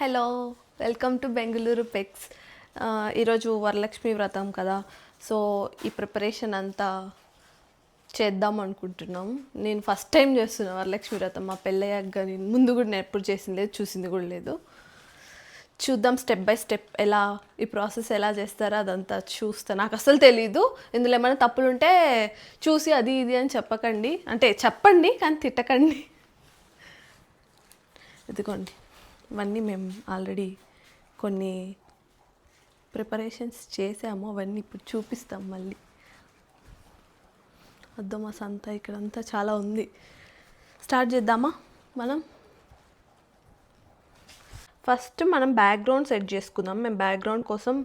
Hello, welcome to Bengaluru పెక్స్. ఈరోజు వరలక్ష్మి వ్రతం కదా, సో ఈ ప్రిపరేషన్ అంతా చేద్దాం అనుకుంటున్నాం. నేను ఫస్ట్ టైం చేస్తున్నా వరలక్ష్మి వ్రతం. మా పెళ్ళయ్యాక నేను ముందు కూడా నేను ఎప్పుడు చేసింది లేదు, చూసింది కూడా లేదు. చూద్దాం స్టెప్ బై స్టెప్ ఎలా ఈ ప్రాసెస్ ఎలా చేస్తారో అదంతా చూస్తా. నాకు అసలు తెలీదు. ఇందులో ఏమైనా తప్పులు ఉంటే చూసి అది ఇది అని చెప్పకండి, అంటే చెప్పండి కానీ తిట్టకండి. ఇదిగోండి, ఇవన్నీ మేము ఆల్రెడీ కొన్ని ప్రిపరేషన్స్ చేసాము, అవన్నీ ఇప్పుడు చూపిస్తాం. మళ్ళీ అద్దం మా సంత ఇక్కడంతా చాలా ఉంది. స్టార్ట్ చేద్దామా? మనం ఫస్ట్ మనం బ్యాక్గ్రౌండ్ సెట్ చేసుకుందాం. మేము బ్యాక్గ్రౌండ్ కోసం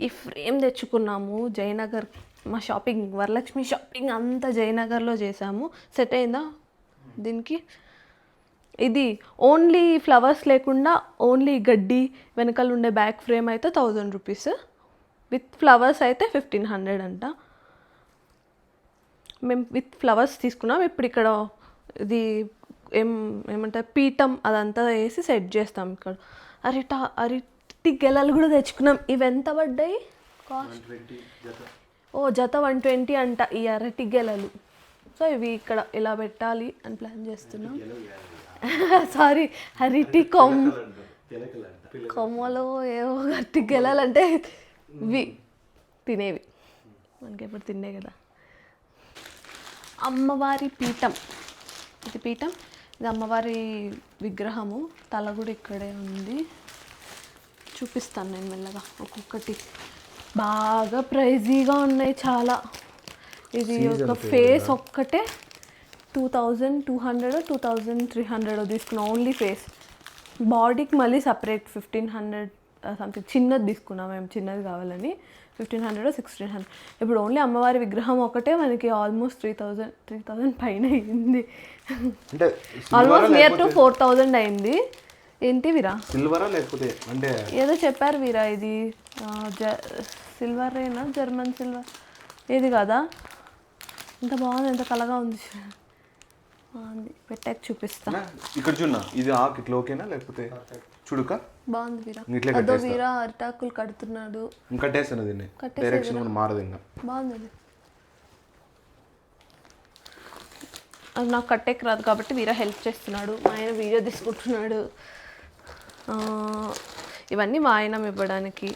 ఈ ఫ్రేమ్ తెచ్చుకున్నాము జయనగర్. మా షాపింగ్, వరలక్ష్మి షాపింగ్ అంతా జయనగర్లో చేసాము. సెట్ అయిందా దీనికి? ఇది ఓన్లీ ఫ్లవర్స్ లేకుండా ఓన్లీ గడ్డి వెనకాల ఉండే బ్యాక్ ఫ్రేమ్ అయితే 1000 రూపీస్, విత్ ఫ్లవర్స్ అయితే 1500 అంట. మేము విత్ ఫ్లవర్స్ తీసుకున్నాం. ఇప్పుడు ఇక్కడ ఇది ఏమంటారు పీఠం అదంతా వేసి సెట్ చేస్తాం. ఇక్కడ అరటి గెలలు కూడా తెచ్చుకున్నాం. ఇవి ఎంత పడ్డాయి కాస్ట్? జత 120 అంట ఈ అరటి గెలలు. సో ఇవి ఇక్కడ ఇలా పెట్టాలి అని ప్లాన్ చేస్తున్నాం. సారీ, అరటి కొమ్మలో ఏవో అరటి గెలాలంటే ఇవి తినేవి, మనకి ఎప్పుడు తినే కదా. అమ్మవారి పీఠం, ఇది పీఠం, ఇది అమ్మవారి విగ్రహము. తల కూడా ఇక్కడే ఉంది. చూపిస్తాను నేను మెల్లగా ఒక్కొక్కటి. బాగా ప్రైజీగా ఉన్నాయి చాలా. ఇది ఒక ఫేస్ ఒక్కటే 2200 2300 తీసుకున్నాం ఓన్లీ ఫేస్. బాడీకి మళ్ళీ సపరేట్ 1500 సంథింగ్. చిన్నది తీసుకున్నాం మేము, చిన్నది కావాలని 1500 1600. ఇప్పుడు ఓన్లీ అమ్మవారి విగ్రహం ఒకటే మనకి ఆల్మోస్ట్ 3000 పైన అయింది. ఆల్మోస్ట్ నియర్ టు 4000 అయింది. ఏంటి వీరా? సిల్వరా లేకపోతే అంటే ఏదో చెప్పారు వీరా, ఇది సిల్వరేనా, జర్మన్ సిల్వర్ ఏది కదా. ఎంత బాగుంది, ఎంత కలగా ఉంది. పెట్టాక చూపిస్తా. ఇక్కడ చూడనా, ఇది ఆకు ఇట్లా ఓకేనా లేకపోతే చూడుక బాగుంది వీరా. అదో వీరా అరిటాకులు కడుతున్నాడు. కట్టేస్తాను దీన్ని, డైరెక్షన్ కూడా మారదు ఇంకా. బాగుంది. అది నాకు కట్టేకి రాదు కాబట్టి వీరా హెల్ప్ చేస్తున్నాడు. మా ఆయన వీడియో తీసుకుంటున్నాడు. ఇవన్నీ వాయనం ఇవ్వడానికి.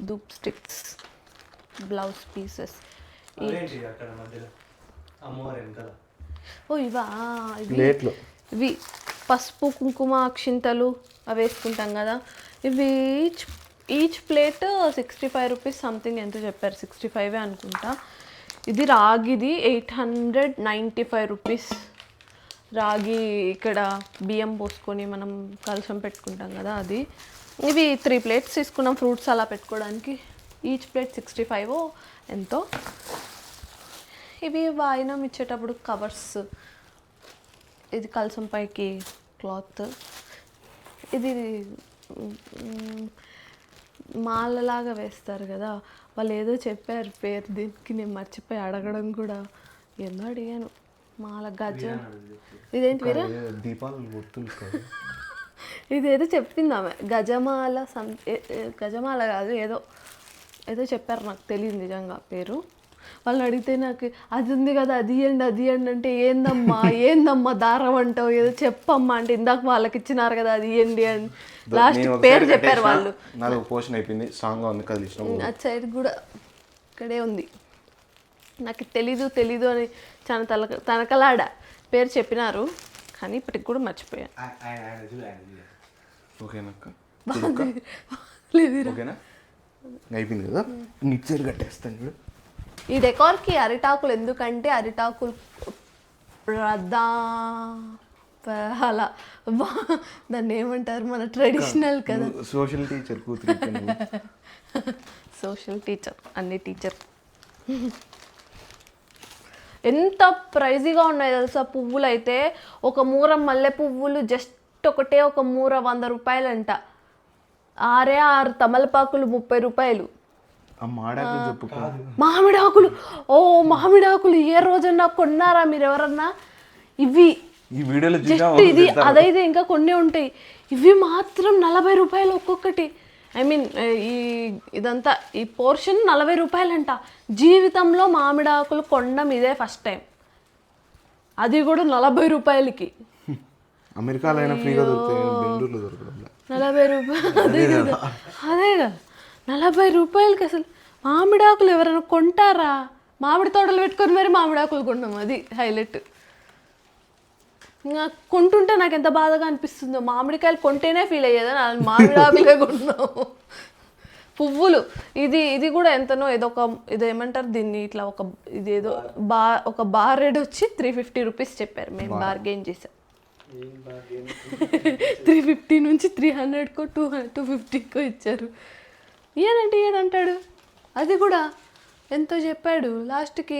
Dhoop sticks, blouse pieces. ఓ ఇవా, ఇవి పసుపు కుంకుమ అక్షింతలు అవి వేసుకుంటాం కదా. ఇవి ఈచ్ ప్లేట్ 65 రూపీస్ సంథింగ్ ఎంతో చెప్పారు, 65 అనుకుంటా. ఇది రాగిది 895 రూపీస్. రాగి ఇక్కడ బియ్యం పోసుకొని మనం కలశం పెట్టుకుంటాం కదా అది. ఇవి 3 ప్లేట్స్ తీసుకున్నాం ఫ్రూట్స్ అలా పెట్టుకోవడానికి. ఈచ్ ప్లేట్ 65 ఎంతో. ఇవి వాయినం ఇచ్చేటప్పుడు కవర్స్. ఇది కలసం పైకి క్లాత్. ఇది మాలలాగా వేస్తారు కదా, వాళ్ళు ఏదో చెప్పారు పేరు దీనికి, నేను మర్చిపోయి అడగడం కూడా. ఏందో అడిగాను. మాల గజ, ఇదేంటి వేరే ఇదేదో చెప్పింది ఆమె, గజమాల గజమాల కాదు, ఏదో చెప్పారు, నాకు తెలియదు నిజంగా పేరు. వాళ్ళు అడిగితే నాకు అది ఉంది కదా అది ఇవ్వండి అంటే ఏందమ్మా దారం అంటావు, ఏదో చెప్పమ్మా అంటే ఇందాక వాళ్ళకి ఇచ్చినారు కదా అది ఇవ్వండి అని లాస్ట్ పేరు చెప్పారు వాళ్ళు. పోషన్ అయిపోయింది, సాంగ్ ఉంది కదా అటు సైడ్ కూడా ఇక్కడే ఉంది. నాకు తెలీదు అని చాలా తనకలాడ పేరు చెప్పినారు, కానీ ఇప్పటికి కూడా మర్చిపోయాను. అయిపోయింది కదా, ఇటు సైడ్ కట్టేస్తాను చూడు. ఈ డెకార్కి అరిటాకులు ఎందుకంటే అరిటాకులు అలా దాన్ని ఏమంటారు మన ట్రెడిషనల్ కదా. సోషల్ టీచర్ కూతురు, సోషల్ టీచర్, అన్ని టీచర్. ఎంత ప్రైజీగా ఉన్నాయి తెలుసా పువ్వులు అయితే. ఒక మూర మల్లె పువ్వులు జస్ట్ ఒకటే ఒక మూర 100 రూపాయలంట. 6 తమలపాకులు 30 రూపాయలు. మామిడాకులు, మామిడాకులు ఏ రోజన్నా కొన్నారా మీరు ఎవరన్నా? ఇవి ఈ వీడియోలో చూసా జస్ట్ ఇది అదైతే ఇంకా కొన్ని ఉంటాయి. ఇవి మాత్రం 40 రూపాయలు ఒక్కొక్కటి. ఐ మీన్ ఈ ఇదంతా ఈ పోర్షన్ 40 రూపాయలంట. జీవితంలో మామిడి ఆకులు కొనడం ఇదే ఫస్ట్ టైం, అది కూడా 40 రూపాయలకి. అమెరికాలో అయినా ఫ్రీగా దొరుకుతాయి, బెంగళూరులో దొరకడం 40 రూపాయలు. అదే కదా 40 రూపాయలకి అసలు మామిడి ఆకులు ఎవరైనా కొంటారా? మామిడి తోటలు పెట్టుకొని మరి మామిడి ఆకులు కొన్నాం, అది హైలైట్. ఇంకా కొంటుంటే నాకు ఎంత బాధగా అనిపిస్తుందో, మామిడికాయలు కొంటేనే ఫీల్ అయ్యేదా, మామిడి ఆకులే కొన్నాము. పువ్వులు ఇది కూడా ఎంతనో ఏదో ఒక ఇదేమంటారు దీన్ని, ఇట్లా ఒక ఇదేదో ఒక బార్ రేట్ వచ్చి 350 రూపీస్ చెప్పారు. మేము బార్గెయిన్ చేసాం. 350 నుంచి 300కో 250కో ఇచ్చారు. ఈయనంటాడు అది కూడా ఎంతో చెప్పాడు, లాస్ట్కి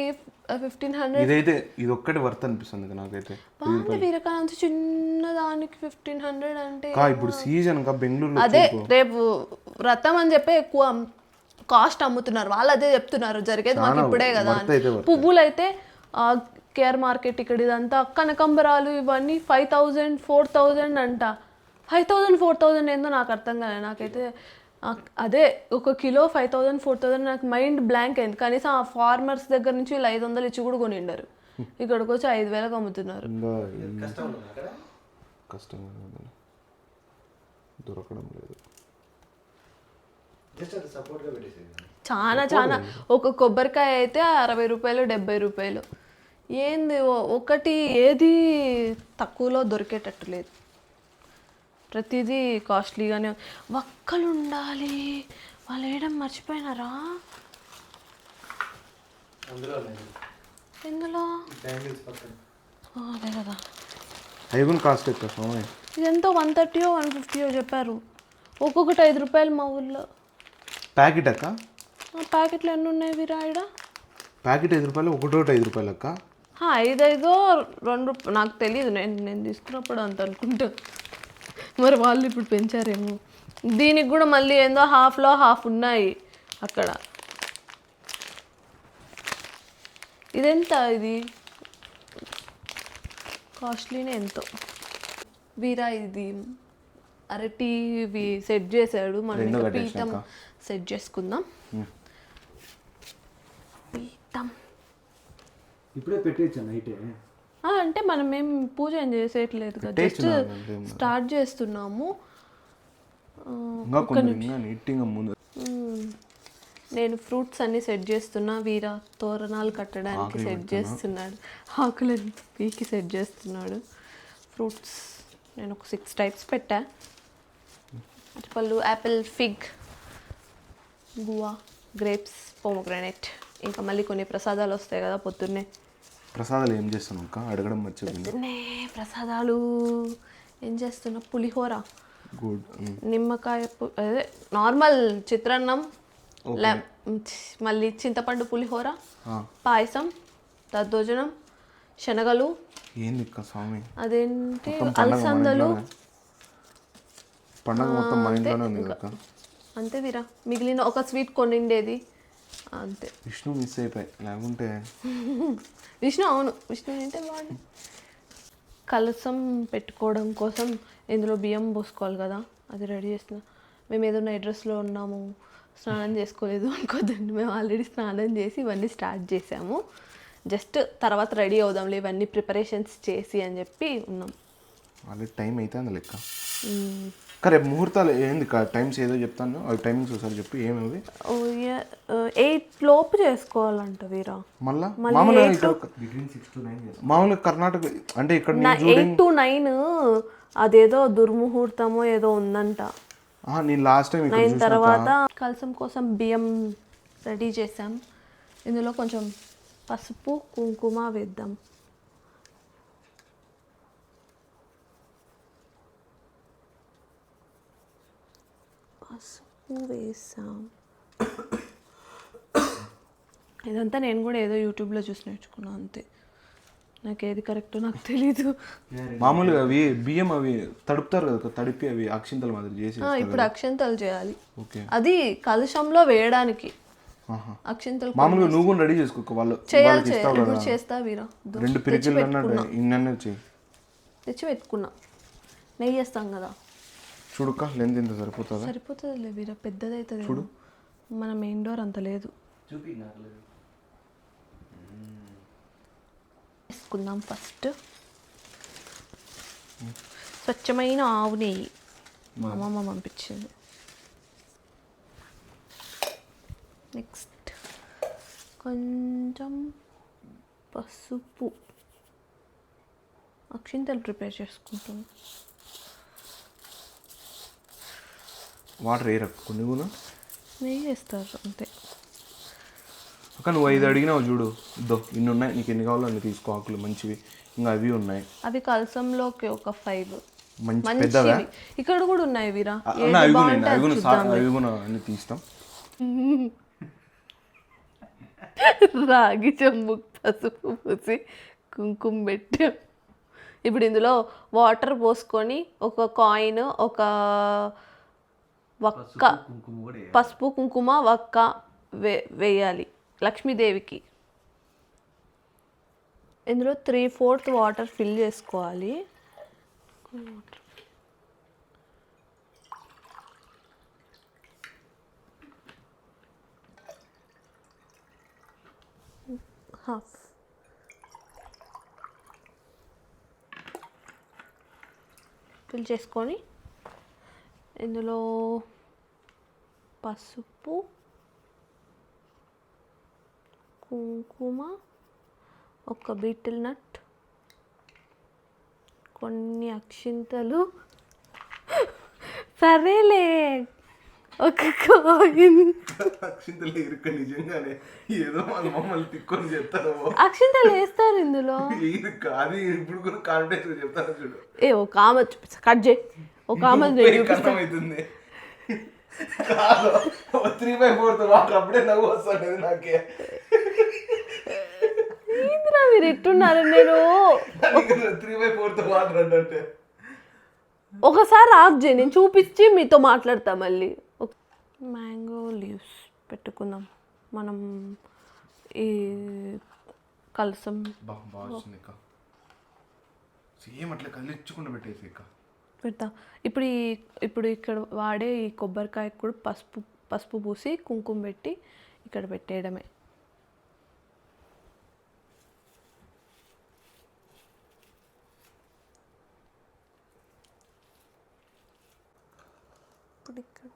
1500. ఇదైతే ఇది ఒక్కటి వర్త్ అనిపిస్తుంది నాకైతే. బాగుంది వీరకాలంత చిన్న దానికి 1500 అంటే. ఇప్పుడు సీజన్ బెంగళూరు అదే రేపు వ్రతం అని చెప్పి ఎక్కువ కాస్ట్ అమ్ముతున్నారు వాళ్ళు, అదే చెప్తున్నారు జరిగేది మాకు ఇప్పుడే కదా. పువ్వులు అయితే కేఆర్ మార్కెట్ ఇక్కడ ఇదంతా కనకంబరాలు ఇవన్నీ 5000 4000 అంట. 5000 4000 ఏందో నాకు అర్థం కాలేదు. నాకైతే అదే ఒక కిలో 5000 4000 నాకు మైండ్ బ్లాంక్ అయింది. కనీసం ఆ ఫార్మర్స్ దగ్గర నుంచి వీళ్ళు 500 ఇచ్చి కూడా కొనిండారు. ఇక్కడికి వచ్చి 5000కి అమ్ముతున్నారు. కష్టం దొరకడం లేదు. చాలా ఒక కొబ్బరికాయ అయితే 60 రూపాయలు 70 రూపాయలు. ఏంది ఒకటి ఏది తక్కువలో దొరికేటట్టు లేదు, ప్రతిదీ కాస్ట్లీగానే. వక్కలు ఉండాలి, వాళ్ళు వేయడం మర్చిపోయినారా? ఎందులో అదే కదా. అవి కాస్ట్ ఎక్కువ. ఇదెంతో 130 150 చెప్పారు. ఒక్కొక్కటి 5 రూపాయలు మా ఊళ్ళో. ప్యాకెట్ అక్క? ప్యాకెట్లు ఎన్ని ఉన్నాయి వీరాయిడ? ప్యాకెట్ 5 రూపాయలు, ఒకటోటి 5 రూపాయలు అక్క. 5 2 రూపాయలు నాకు తెలియదు, నేను తీసుకున్నప్పుడు అంత అనుకుంటా. మరి వాళ్ళు ఇప్పుడు పెంచారేమో. దీనికి కూడా మళ్ళీ ఏందో హాఫ్లో హాఫ్ ఉన్నాయి అక్కడ. ఇదెంత? ఇది కాస్ట్లీనే ఎంతో. వీరా ఇది అరటి ఇవి సెట్ చేశాడు. మనం ఇంకా పీఠం సెట్ చేసుకుందాం. పీఠం ఇప్పుడే పెట్టేచ్చా నైటే? అంటే మనం ఏం పూజ ఏం చేసేయట్లేదు కదా, జస్ట్ స్టార్ట్ చేస్తున్నాము. నేను ఫ్రూట్స్ అన్ని సెట్ చేస్తున్నా, వీరా తోరణాలు కట్టడానికి సెట్ చేస్తున్నాడు, ఆకులని పీకి సెట్ చేస్తున్నాడు. ఫ్రూట్స్ నేను ఒక 6 టైప్స్ పెట్టా. అరటిపళ్ళు, Apple, fig, guava, grapes, pomegranate. ఇంకా మళ్ళీ కొన్ని ప్రసాదాలు వస్తాయి కదా పొద్దున్నే. ప్రసాదాలు ఏం చేస్తున్నాం అక్క? అడగడం మర్చిపోయింది. పొద్దున్నే ప్రసాదాలు ఏం చేస్తున్నా, పులిహోర, గుడ్, నిమ్మకాయ అదే నార్మల్ చిత్రాన్నం, మళ్ళీ చింతపండు పులిహోర, పాయసం, దద్దోజనం, శనగలు. ఏంది స్వామి అదేంటి అలసందలు. పండగ మొత్తం మా ఇంట్లోనే ఉంది అక్క. అంతే వీరా, మిగిలిన ఒక స్వీట్ కొనిండేది అంతే. విష్ణు మిస్ అయిపోయి, లేకుంటే విష్ణు అవును విష్ణు అంటే బాగుంది. కలసం పెట్టుకోవడం కోసం ఇందులో బియ్యం పోసుకోవాలి కదా, అది రెడీ చేస్తున్నా. మేము ఏదైనా అడ్రస్లో ఉన్నాము, స్నానం చేసుకోలేదు అనుకోద్దండి. మేము ఆల్రెడీ స్నానం చేసి ఇవన్నీ స్టార్ట్ చేసాము. జస్ట్ తర్వాత రెడీ అవుదాంలే ఇవన్నీ ప్రిపరేషన్స్ చేసి అని చెప్పి ఉన్నాం. ఆల్రెడీ టైం అయితే అందు లెక్క. రేపు ముహూర్తాలు ఏంది టైమ్స్ ఏదో చెప్తాను, అవి టైమింగ్స్ ఒకసారి చెప్పి ఏమేవి. 8 లోపు చేసుకోవాలంట వీరా. మళ్ళీ మామూలుగా కర్ణాటక అంటే ఇక్కడ 8 to 9 అదేదో దుర్ముహూర్తమో ఏదో ఉందంట. నేను లాస్ట్ టైం 9 తర్వాత కలసం కోసం బియ్యం రెడీ చేసాం. ఇందులో కొంచెం పసుపు కుంకుమ వేద్దాం. పసుపు వేసాం. ఇదంతా నేను కూడా ఏదో యూట్యూబ్లో చూసి నేర్చుకున్నాను అంతే, నాకు ఏది కరెక్టో నాకు తెలీదు. మామూలుగా అవి బియ్యం అవి తడుపుతారు కదా, తడిపి అవి అక్షింతలు మాదిరి చేసి ఇప్పుడు అక్షింతలు చేయాలి. అది కలశంలో వేయడానికి అక్షింతలు. మామూలుగా నువ్వు కూడా రెడీ చేసుకో, వాళ్ళు చేయాలి. ఇప్పుడు చేస్తా వీరా. 2 పిరికిళ్ళు ఇన్ననే వచ్చాయి. తెచ్చి పెట్టుకున్నా. నెయ్యి వేస్తాం కదా, చూడుక్క లెంత్ ఎంత సరిపోతుందా? సరిపోతుంది వీరా, పెద్దది అవుతుంది చూడు. మన మెయిన్ డోర్ అంత లేదు. వేసుకుందాం ఫస్ట్. స్వచ్ఛమైన ఆవు నెయ్యి మా అమ్మమ్మ పంపించింది. నెక్స్ట్ కొంచెం పసుపు, అక్షింతలు ప్రిపేర్ చేసుకుంటాం. వాటర్ వేయరు కొన్ని కూడా నెయ్యి వేస్తారు అంతే. అక్క నువ్వు 5 అడిగినావు చూడు, ఇద్దో ఇన్ని ఉన్నాయి, నీకు ఎన్ని కావాలో అన్ని తీసుకో, ఆకులు మంచివి ఇంకా అవి ఉన్నాయి. అవి కలసంలోకి ఒక 5 మంచి పెద్దవా? ఇక్కడ కూడా ఉన్నాయి వీరా. అవి కూడా అన్ని తీస్తాం. రాగి చెంబు పసుపు పూసి కుంకుమ పెట్టాం. ఇప్పుడు ఇందులో వాటర్ పోసుకొని ఒక కాయిన్, ఒక వక్క, పసుపు కుంకుమ వక్క వేయాలి లక్ష్మీదేవికి. ఇందులో 3/4 వాటర్ ఫిల్ చేసుకోవాలి. హాఫ్ ఫిల్ చేసుకొని ఇందులో పసుపు, కుంకుమ, ఒక బీటిల్ నట్, కొన్ని అక్షింతలు, సరేలే ఒక కాయిన్. అక్షింతలు ఇరుక నిజంగానే ఏదో మన మమ్మల్ని తిక్కొని చెప్తారు. అక్షింతలు వేస్తారు ఇందులో. అది ఇప్పుడు కూడా కాన్ఫిడెన్స్ చెప్తాను చూడు. ఒక ఆమె చూపిస్తా, కట్ చేయి. ఒక ఆమె అవుతుంది 3/4 వాటర్ అప్పుడే నవ్వు వస్తుంది నాకే. మీరు ఎట్టున్నారు? నేను 3/4 వాటర్ అంటే ఒకసారి ఆఫ్ చేయి, నేను చూపించి మీతో మాట్లాడతా మళ్ళీ. మ్యాంగో లీవ్స్ పెట్టుకుందాం మనం. ఈ కలసం బాగా వచ్చింది ఇక, సేమ్ అట్లా కలిచ్చకుండా పెట్టేసి ఇక పెడతా. ఇప్పుడు ఇక్కడ వాడే ఈ కొబ్బరికాయ కూడా పసుపు పూసి కుంకుమ పెట్టి ఇక్కడ పెట్టేయడమే. ఇప్పుడు ఇక్కడ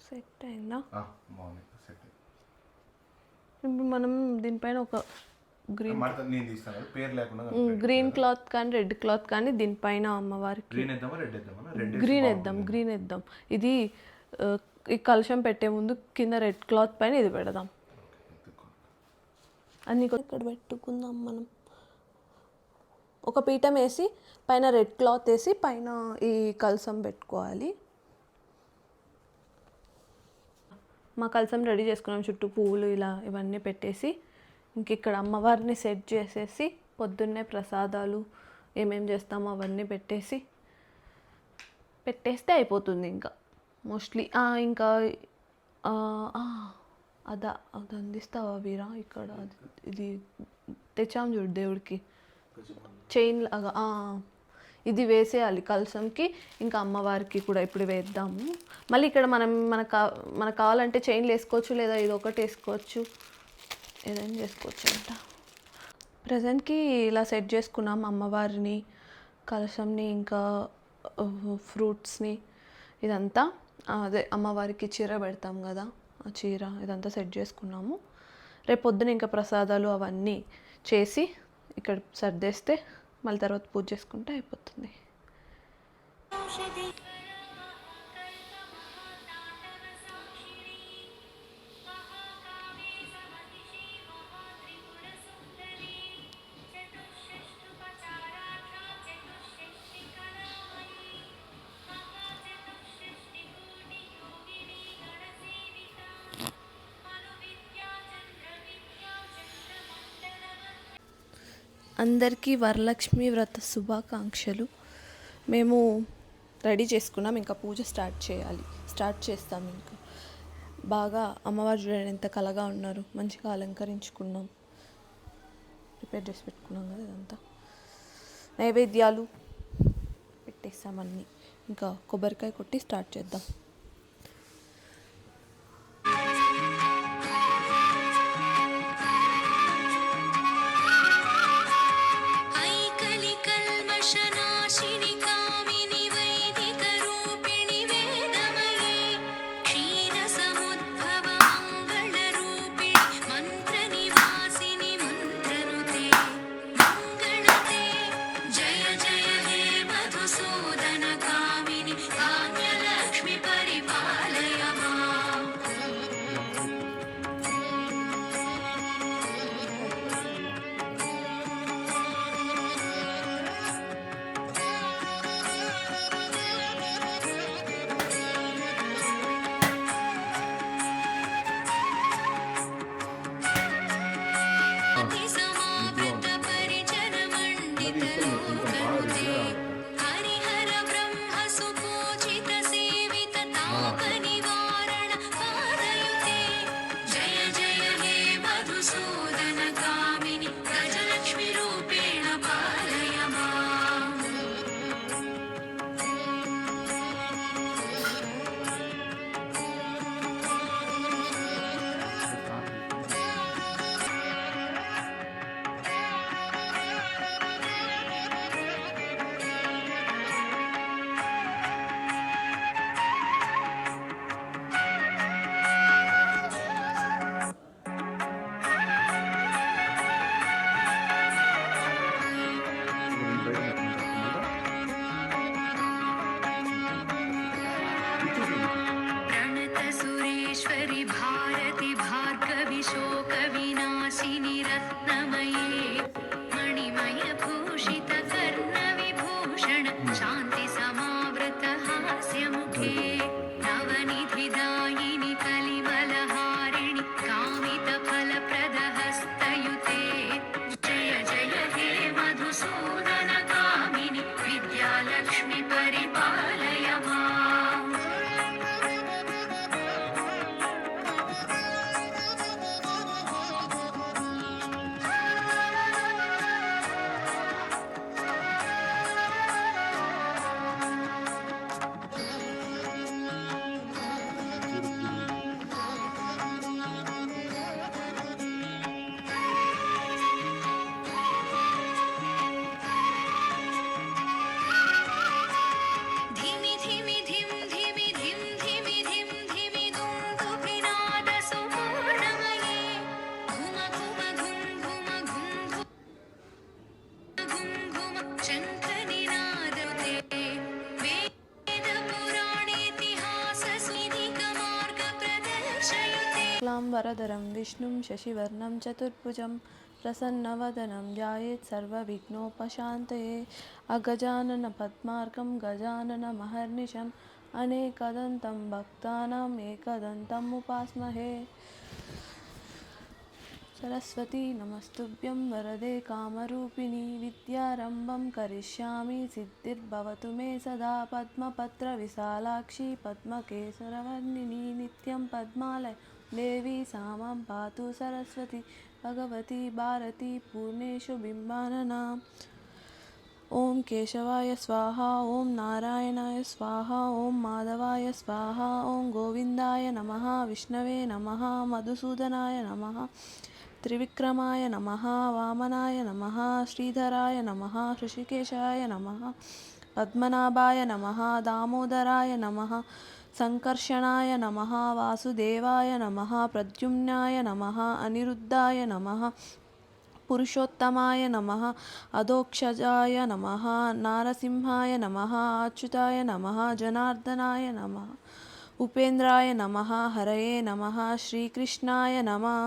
సెట్ అయిందా? బాగుంది సెట్. ఇప్పుడు మనం దీనిపైన ఒక గ్రీన్ పేరు లేకుండా గ్రీన్ క్లాత్ కానీ రెడ్ క్లాత్ కానీ దీనిపైన అమ్మవారికి గ్రీన్ వేద్దాం. ఇది ఈ కలశం పెట్టే ముందు కింద రెడ్ క్లాత్ పైన ఇది పెడదాం. అన్ని ఇక్కడ పెట్టుకుందాం మనం. ఒక పీఠం వేసి పైన రెడ్ క్లాత్ వేసి పైన ఈ కలశం పెట్టుకోవాలి. మా కలశం రెడీ చేసుకున్నాం. చుట్టూ పువ్వులు ఇలా ఇవన్నీ పెట్టేసి ఇంక ఇక్కడ అమ్మవారిని సెట్ చేసేసి పొద్దున్నే ప్రసాదాలు ఏమేం చేస్తామో అవన్నీ పెట్టేస్తే అయిపోతుంది ఇంకా మోస్ట్లీ. ఇంకా అది అందిస్తావా వీరా? ఇక్కడ ఇది తెచ్చాం చూడు దేవుడికి, చైన్ లాగా. ఇది వేసేయాలి కలశంకి, ఇంకా అమ్మవారికి కూడా ఇప్పుడు వేద్దాము. మళ్ళీ ఇక్కడ మనకు కావాలంటే చైన్లు వేసుకోవచ్చు, లేదా ఇది ఒకటి వేసుకోవచ్చు, ఏదైనా చేసుకోవచ్చు అంట. ప్రజెంట్కి ఇలా సెట్ చేసుకున్నాం అమ్మవారిని, కలశంని, ఇంకా ఫ్రూట్స్ని, ఇదంతా. అదే అమ్మవారికి చీర పెడతాం కదా, ఆ చీర ఇదంతా సెట్ చేసుకున్నాము. రేపు పొద్దున ఇంకా ప్రసాదాలు అవన్నీ చేసి ఇక్కడ సర్దేస్తే మళ్ళీ తర్వాత పూజ చేసుకుంటే అయిపోతుంది. అందరికీ వరలక్ష్మి వ్రత శుభాకాంక్షలు. మేము రెడీ చేసుకున్నాం, ఇంకా పూజ స్టార్ట్ చేస్తాం. ఇంకా బాగా అమ్మవారు చూడండి ఎంత కలగా ఉన్నారు, మంచిగా అలంకరించుకున్నాం, ప్రిపేర్ చేసి పెట్టుకున్నాం కదా. ఇదంతా నైవేద్యాలు పెట్టేస్తామన్నీ, ఇంకా కొబ్బరికాయ కొట్టి స్టార్ట్ చేద్దాం. వరదరం విష్ణుం శశివర్ణం చతుర్భుజం ప్రసన్నవదనం ధ్యాయేత్ సర్వవిఘ్నోపశాంతయే అగజానన పద్మార్కం గజానన మహర్నిశం అనేకదంతం భక్తానాం ఏకదంతం ఉపాస్మహే. సరస్వతీ నమస్తుభ్యం వరదే కామరూపిణి విద్యారంభం కరిష్యామి సిద్ధిర్భవతు మే సదా పద్మపత్ర విశాలాక్షి పద్మకేసరవర్ణిని నిత్యం పద్మాలయ దేవి సామాం పాతు సరస్వతి భగవతి భారతి పూర్ణేషు బింబాననా. ఓం కేశవాయ స్వాహ, ఓం నారాయణాయ స్వాహ, ఓం మాధవాయ స్వాహ, ఓం గోవిందాయ నమః, విష్ణవే నమః, మధుసూదనాయ నమః, త్రివిక్రమాయ నమః, వామనాయ నమః, శ్రీధరాయ నమః, హృషికేశాయ నమః, పద్మనాభాయ నమః, దామోదరాయ నమః, సంకర్షణాయ నమః, వాసుదేవాయ నమః, ప్రద్యుమ్నాయ నమః, అనిరుద్ధాయ నమః, పురుషోత్తమాయ నమః, అధోక్షజాయ నమః, నారసింహాయ నమః, అచ్యుతాయ నమః, జనార్దనాయ నమః, ఉపేంద్రాయ నమః, హరయే నమః, శ్రీకృష్ణాయ నమః.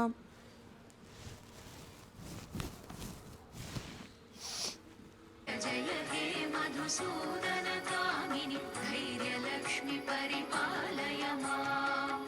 జయ హే మధుసూదన కామిని ధైర్యలక్ష్మి పరిపాలయ మాం.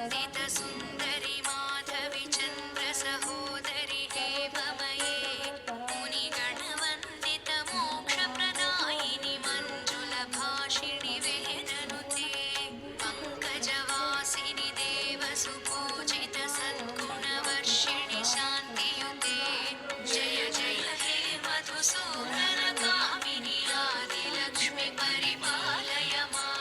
सुन्दरि माधवि चन्द्र सहोदरि हेममये मुनिगणवन्दित मोक्षप्रदायिनि मञ्जुलभाषिणि वेदनुते पङ्कजवासिनि देवसुपूजित सद्गुणवर्षिणि शान्तियुते जय जय हे मधुसूदनकामिनि आदिलक्ष्मि परिपालय माम्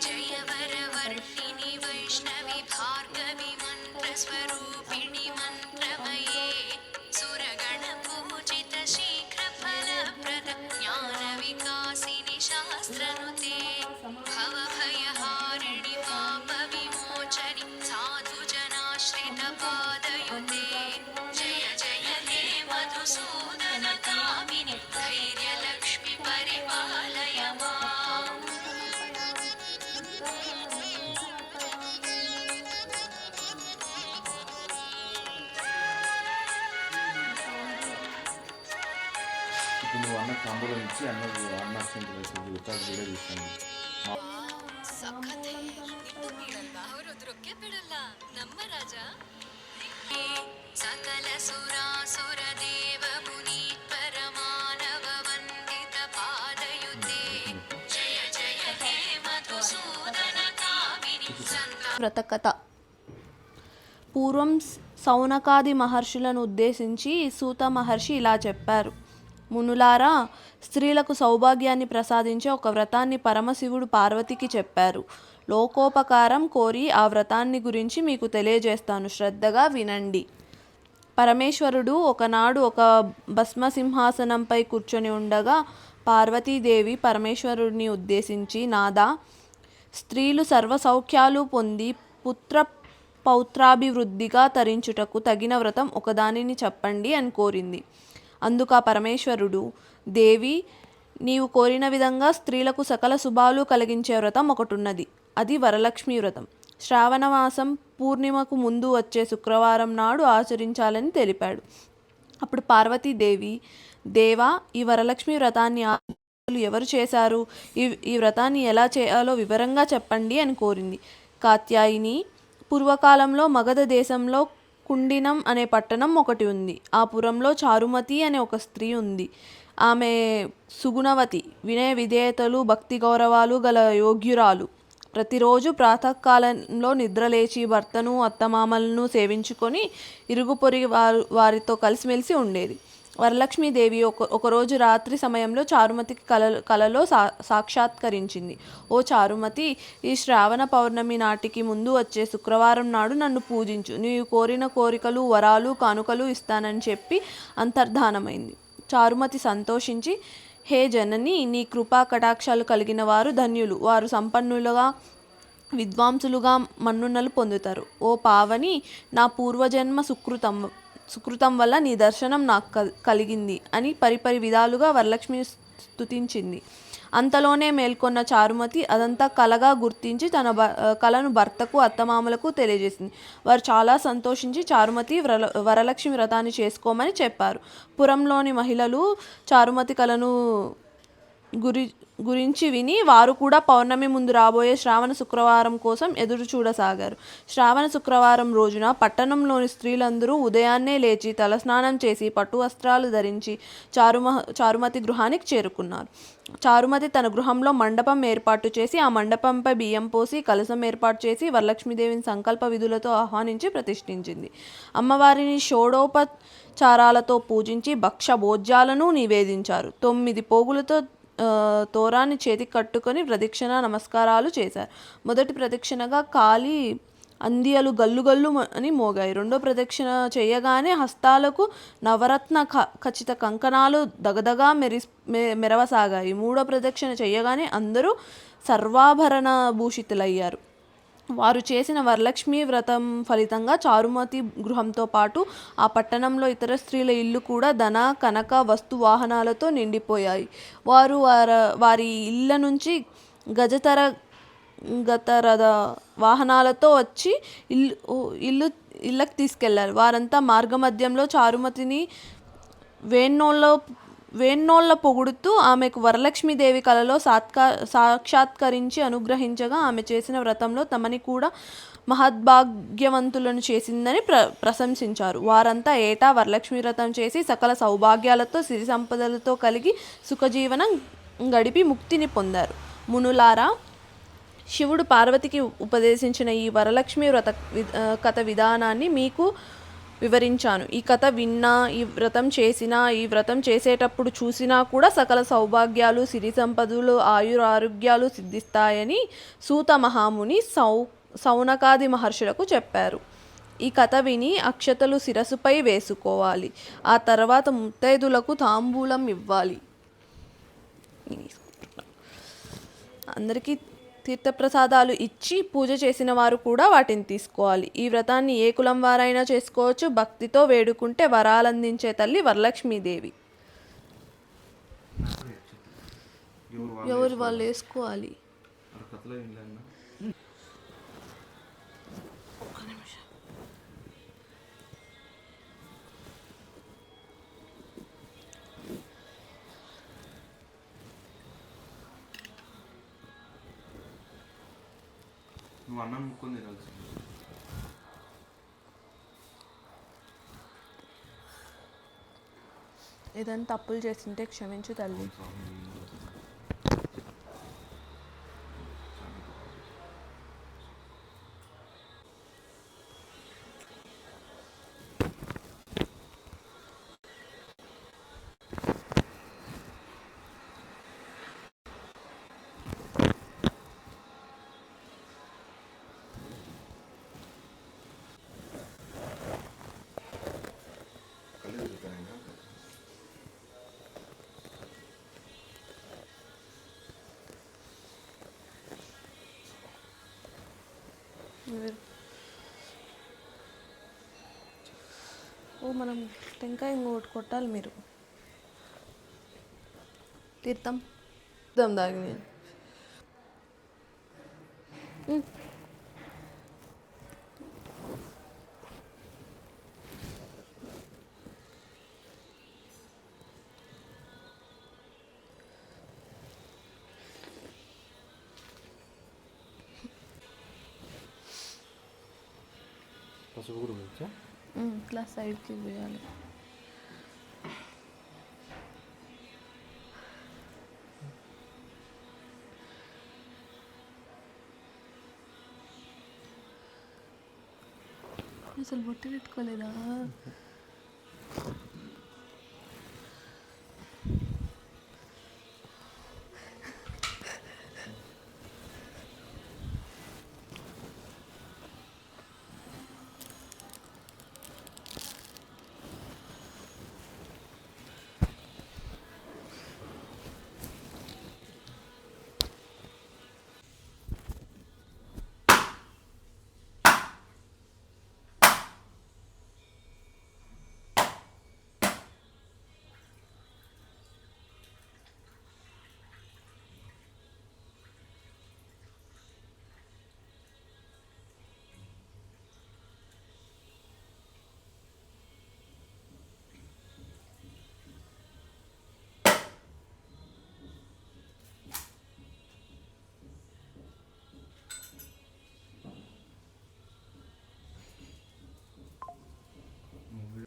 जय वरवर्णिनि वैष्णवि भार्गवि मन्त्रस्वरूपिणि मन्त्रमये सुरगणपूजित शीघ्रफलप्रद ज्ञानविकासिनि शास्त्रनुते भवभयहारिणि पापविमोचनि साधुजनाश्रितपादयुते जय जय हे मधुसूदनकामिनि धैर्यलक्ष्मि परिपालय माम् ఇప్పుడు నువ్వు అన్న కాంబోలో ఇచ్చి అన్న వీడియో తీస్తాను. ಸಖತೆ ಬಿಡಲ್ಲ ಅವರೊದ್ರೊಕ್ಕೆ ಬಿಡಲ್ಲ ನಮ್ಮ ರಾಜ ಸಕಲ ಸುರಾಸುರ ದೇವ ಮುನೀಶ್ವರ ಮಾನವ ವಂದಿತ ಪಾದಯುತೆ ಜಯ ಜಯ ಹೇ ಮಧುಸೂದನ ಕಾಮಿನಿ ಸಂತ వ్రతకథ. పూర్వం సౌనకాది మహర్షులను ఉద్దేశించి సూత మహర్షి ఇలా చెప్పారు: మునులారా, స్త్రీలకు సౌభాగ్యాన్ని ప్రసాదించే ఒక వ్రతాన్ని పరమశివుడు పార్వతికి చెప్పారు. లోకోపకారం కోరి ఆ వ్రతాన్ని గురించి మీకు తెలియజేస్తాను, శ్రద్ధగా వినండి. పరమేశ్వరుడు ఒకనాడు ఒక భస్మసింహాసనంపై కూర్చొని ఉండగా పార్వతీదేవి పరమేశ్వరుడిని ఉద్దేశించి, నాదా, స్త్రీలు సర్వసౌఖ్యాలు పొంది పుత్ర పౌత్రాభివృద్ధిగా తరించుటకు తగిన వ్రతం ఒకదానిని చెప్పండి అని కోరింది. అందుకు ఆ పరమేశ్వరుడు, దేవి, నీవు కోరిన విధంగా స్త్రీలకు సకల శుభాలు కలిగించే వ్రతం ఒకటున్నది. అది వరలక్ష్మి వ్రతం. శ్రావణమాసం పూర్ణిమకు ముందు వచ్చే శుక్రవారం నాడు ఆచరించాలని తెలిపాడు. అప్పుడు పార్వతీదేవి, దేవా, ఈ వరలక్ష్మి వ్రతాన్ని ఎవరు చేశారు? ఈ వ్రతాన్ని ఎలా చేయాలో వివరంగా చెప్పండి అని కోరింది. కాత్యాయిని, పూర్వకాలంలో మగధ దేశంలో కుండినం అనే పట్టణం ఒకటి ఉంది. ఆ పురంలో చారుమతి అనే ఒక స్త్రీ ఉంది. ఆమె సుగుణవతి, వినయ విధేయతలు, భక్తి గౌరవాలు గల యోగ్యురాలు. ప్రతిరోజు ప్రాతకాలంలో నిద్రలేచి భర్తను అత్తమామలను సేవించుకొని ఇరుగు పొరుగు వారితో కలిసిమెలిసి ఉండేది. వరలక్ష్మీదేవి ఒకరోజు రాత్రి సమయంలో చారుమతికి కలలో సాక్షాత్కరించింది. ఓ చారుమతి, ఈ శ్రావణ పౌర్ణమి నాటికి ముందు వచ్చే శుక్రవారం నాడు నన్ను పూజించు. నీవు కోరిన కోరికలు, వరాలు, కానుకలు ఇస్తానని చెప్పి అంతర్ధానమైంది. చారుమతి సంతోషించి, హే జనని, నీ కృపా కటాక్షాలు కలిగిన వారు ధన్యులు. వారు సంపన్నులుగా, విద్వాంసులుగా మన్నున్నలు పొందుతారు. ఓ పావని, నా పూర్వజన్మ సుకృతం వల్ల నీ దర్శనం నాకు కలిగింది అని పరిపరి విధాలుగా వరలక్ష్మి స్తుతించింది. అంతలోనే మేల్కొన్న చారుమతి అదంతా కలగా గుర్తించి తన కలను భర్తకు, అత్తమామలకు తెలియజేసింది. వారు చాలా సంతోషించి చారుమతి వరలక్ష్మి వ్రతాన్ని చేసుకోమని చెప్పారు. పురంలోని మహిళలు చారుమతి కలను గురించి విని వారు కూడా పౌర్ణమి ముందు రాబోయే శ్రావణ శుక్రవారం కోసం ఎదురు చూడసాగారు. శ్రావణ శుక్రవారం రోజున పట్టణంలోని స్త్రీలందరూ ఉదయాన్నే లేచి తలస్నానం చేసి పట్టు వస్త్రాలు ధరించి చారుమతి గృహానికి చేరుకున్నారు. చారుమతి తన గృహంలో మండపం ఏర్పాటు చేసి ఆ మండపంపై బియ్యం పోసి కలశం ఏర్పాటు చేసి వరలక్ష్మీదేవిని సంకల్ప విధులతో ఆహ్వానించి ప్రతిష్ఠించింది. అమ్మవారిని షోడోపచారాలతో పూజించి భక్ష భోజ్యాలను నివేదించారు. 9 పోగులతో తోరాన్ని చేతికి కట్టుకొని ప్రదక్షిణ నమస్కారాలు చేశారు. మొదటి ప్రదక్షిణగా కాలి అందియలు గల్లు గల్లు అని మోగాయి. రెండో ప్రదక్షిణ చేయగానే హస్తాలకు నవరత్న ఖచ్చిత కంకణాలు దగదగా మెరవసాగాయి. మూడో ప్రదక్షిణ చేయగానే అందరూ సర్వాభరణ భూషితులయ్యారు. వారు చేసిన వరలక్ష్మి వ్రతం ఫలితంగా చారుమతి గృహంతో పాటు ఆ పట్టణంలో ఇతర స్త్రీల ఇల్లు కూడా ధన కనక వస్తు వాహనాలతో నిండిపోయాయి. వారు వారి ఇళ్ళ నుంచి గతరథ వాహనాలతో వచ్చి ఇళ్ళకి తీసుకెళ్లారు. వారంతా మార్గమధ్యంలో చారుమతిని వేన్నోళ్ళ పొగుడుతూ ఆమెకు వరలక్ష్మీదేవి కలలో సాక్షాత్కరించి అనుగ్రహించగా ఆమె చేసిన వ్రతంలో తమని కూడా మహద్భాగ్యవంతులను చేసిందని ప్రశంసించారు. వారంతా ఏటా వరలక్ష్మి వ్రతం చేసి సకల సౌభాగ్యాలతో సిరి సంపదలతో కలిగి సుఖజీవనం గడిపి ముక్తిని పొందారు. మునులారా, శివుడు పార్వతికి ఉపదేశించిన ఈ వరలక్ష్మి వ్రత కథ విధానాన్ని మీకు వివరించాను. ఈ కథ విన్నా, ఈ వ్రతం చేసినా, ఈ వ్రతం చేసేటప్పుడు చూసినా కూడా సకల సౌభాగ్యాలు, సిరి సంపదలు, ఆరోగ్యాలు సిద్ధిస్తాయని సూత మహాముని సౌనకాది మహర్షులకు చెప్పారు. ఈ కథ విని అక్షతలు శిరస్సుపై వేసుకోవాలి. ఆ తర్వాత ముత్తైదులకు తాంబూలం ఇవ్వాలి. అందరికీ తీర్థప్రసాదాలు ఇచ్చి పూజ చేసిన వారు కూడా వాటిని తీసుకోవాలి. ఈ వ్రతాన్ని ఏ కులం వారైనా చేసుకోవచ్చు. భక్తితో వేడుకుంటే వరాలందించే తల్లి వరలక్ష్మీదేవి. ఎవరు వాళ్ళు వేసుకోవాలి. నువ్వు అన్నం ముక్కొని తినాల్సి ఏదైనా తప్పులు చేస్తుంటే క్షమించు తల్లి. మనం టెంకాయ ఇంకోటి కొట్టాలి. మీరు తీర్థం దాగి పసుపు కూడా వేయచ్చా? ఇట్లా సైడ్కి వేయాలి. అసలు బొట్టు పెట్టుకోలేదా?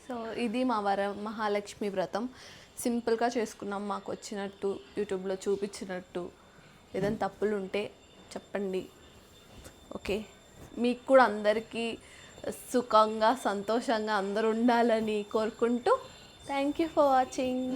సో ఇది మా మహాలక్ష్మి వ్రతం. సింపుల్గా చేసుకున్నాం, మాకు వచ్చినట్టు, యూట్యూబ్లో చూపించినట్టు. ఏదైనా తప్పులు ఉంటే చెప్పండి. ఓకే, మీకు కూడా అందరికీ సుఖంగా సంతోషంగా అందరూ ఉండాలని కోరుకుంటూ థ్యాంక్ యూ ఫర్ వాచింగ్.